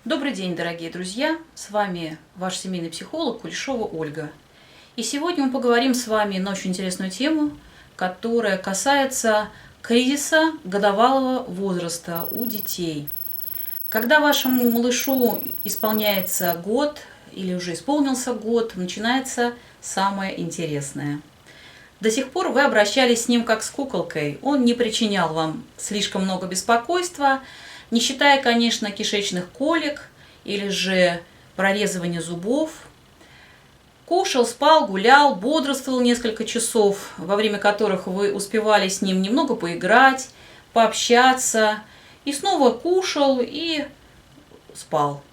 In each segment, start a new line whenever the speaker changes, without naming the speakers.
Добрый день, дорогие друзья! С вами ваш семейный психолог Кулешова Ольга. И сегодня мы поговорим с вами на очень интересную тему, которая касается кризиса годовалого возраста у детей. Когда вашему малышу исполняется год или уже исполнился год, начинается самое интересное. До сих пор вы обращались с ним как с куколкой, он не причинял вам слишком много беспокойства, не считая, конечно, кишечных колик или же прорезывания зубов. Кушал, спал, гулял, бодрствовал несколько часов, во время которых вы успевали с ним немного поиграть, пообщаться, и снова кушал и спал.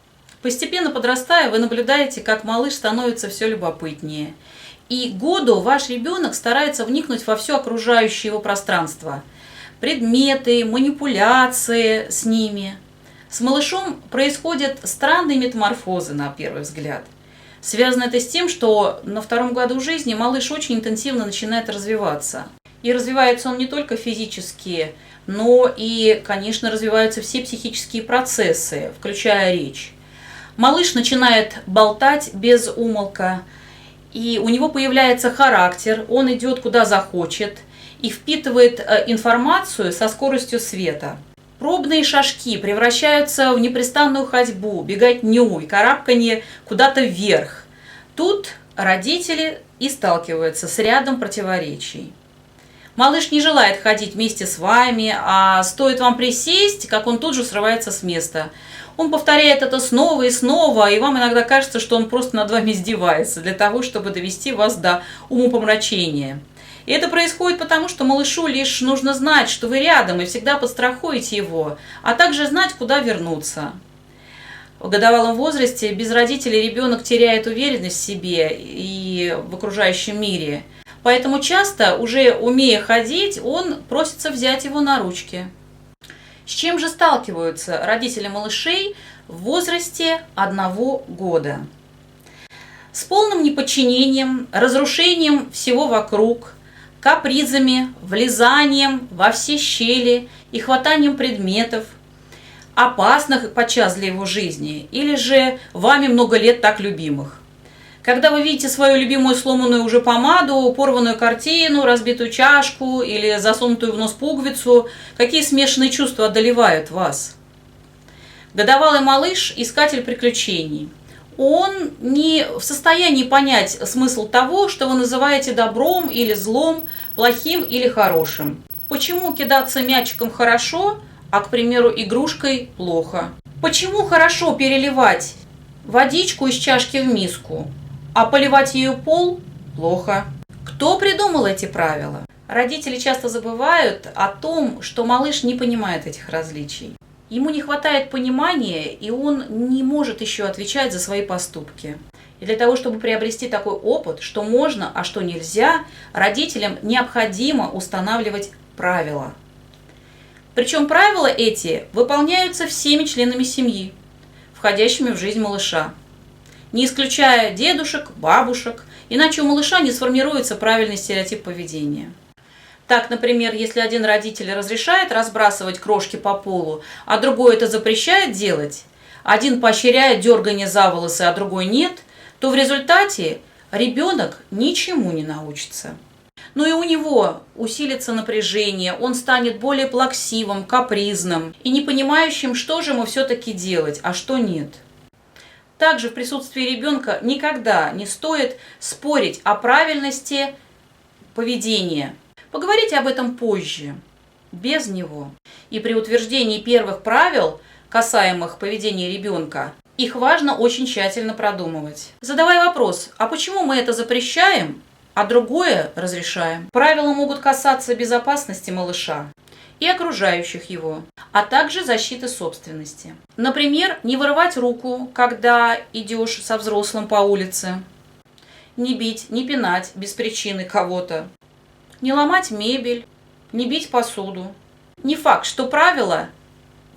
Постепенно подрастая, вы наблюдаете, как малыш становится все любопытнее. И году ваш ребенок старается вникнуть во все окружающее его пространство. Предметы, манипуляции с ними. С малышом происходят странные метаморфозы на первый взгляд. Связано это с тем, что на втором году жизни малыш очень интенсивно начинает развиваться. И развивается он не только физически, но и, конечно, развиваются все психические процессы, включая речь. Малыш начинает болтать без умолка, и у него появляется характер, он идет куда захочет и впитывает информацию со скоростью света. Пробные шажки превращаются в непрестанную ходьбу, беготню и карабканье куда-то вверх. Тут родители и сталкиваются с рядом противоречий. Малыш не желает ходить вместе с вами, а стоит вам присесть, как он тут же срывается с места. Он повторяет это снова и снова, и вам иногда кажется, что он просто над вами издевается для того, чтобы довести вас до умопомрачения. И это происходит потому, что малышу лишь нужно знать, что вы рядом и всегда подстрахуете его, а также знать, куда вернуться. В годовалом возрасте без родителей ребенок теряет уверенность в себе и в окружающем мире. Поэтому часто, уже умея ходить, он просится взять его на ручки. С чем же сталкиваются родители малышей в возрасте 1 года? С полным неподчинением, разрушением всего вокруг, капризами, влезанием во все щели и хватанием предметов, опасных подчас для его жизни, или же вами много лет так любимых. Когда вы видите свою любимую сломанную уже помаду, порванную картину, разбитую чашку или засунутую в нос пуговицу, какие смешанные чувства одолевают вас? Годовалый малыш – искатель приключений. Он не в состоянии понять смысл того, что вы называете добром или злом, плохим или хорошим. Почему кидаться мячиком хорошо, а, к примеру, игрушкой плохо? Почему хорошо переливать водичку из чашки в миску, а поливать ею пол плохо? Кто придумал эти правила? Родители часто забывают о том, что малыш не понимает этих различий. Ему не хватает понимания, и он не может еще отвечать за свои поступки. И для того, чтобы приобрести такой опыт, что можно, а что нельзя, родителям необходимо устанавливать правила. Причем правила эти выполняются всеми членами семьи, входящими в жизнь малыша, не исключая дедушек, бабушек, иначе у малыша не сформируется правильный стереотип поведения. Так, например, если один родитель разрешает разбрасывать крошки по полу, а другой это запрещает делать, один поощряет дергание за волосы, а другой нет, то в результате ребенок ничему не научится. Но и у него усилится напряжение, он станет более плаксивым, капризным и не понимающим, что же ему все-таки делать, а что нет. Также в присутствии ребенка никогда не стоит спорить о правильности поведения. Поговорите об этом позже, без него. И при утверждении первых правил, касаемых поведения ребенка, их важно очень тщательно продумывать. Задавай вопрос, а почему мы это запрещаем, а другое разрешаем? Правила могут касаться безопасности малыша и окружающих его, а также защиты собственности. Например, не вырывать руку, когда идешь со взрослым по улице, не бить, не пинать без причины кого-то, не ломать мебель, не бить посуду. Не факт, что правила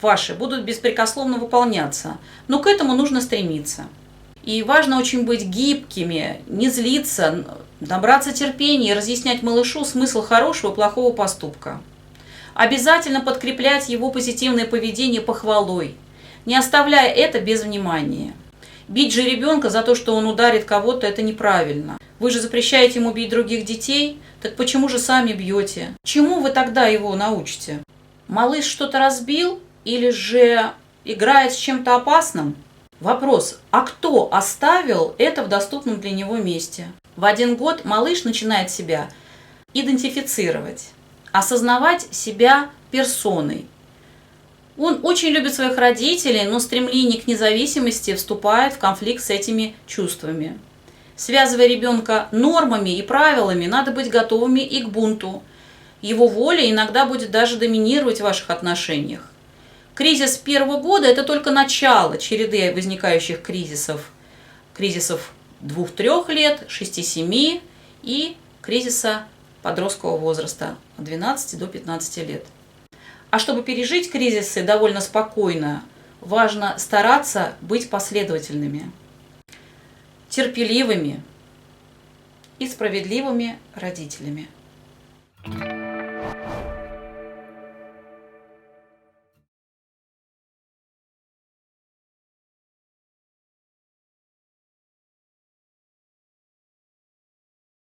ваши будут беспрекословно выполняться, но к этому нужно стремиться. И важно очень быть гибкими, не злиться, набраться терпения и разъяснять малышу смысл хорошего и плохого поступка. Обязательно подкреплять его позитивное поведение похвалой. не оставляя это без внимания. Бить же ребенка за то, что он ударит кого-то, это неправильно. Вы же запрещаете ему бить других детей, так почему же сами бьете? Чему вы тогда его научите? Малыш что-то разбил или же играет с чем-то опасным? Вопрос, а кто оставил это в доступном для него месте? В 1 год малыш начинает себя идентифицировать, осознавать себя персоной. Он очень любит своих родителей, но стремление к независимости вступает в конфликт с этими чувствами. Связывая ребенка нормами и правилами, надо быть готовыми и к бунту. Его воля иногда будет даже доминировать в ваших отношениях. Кризис 1-го года – это только начало череды возникающих кризисов. Кризисов 2-3 лет, 6-7 и кризиса подросткового возраста от 12 до 15 лет. А чтобы пережить кризисы довольно спокойно, важно стараться быть последовательными, терпеливыми и справедливыми родителями.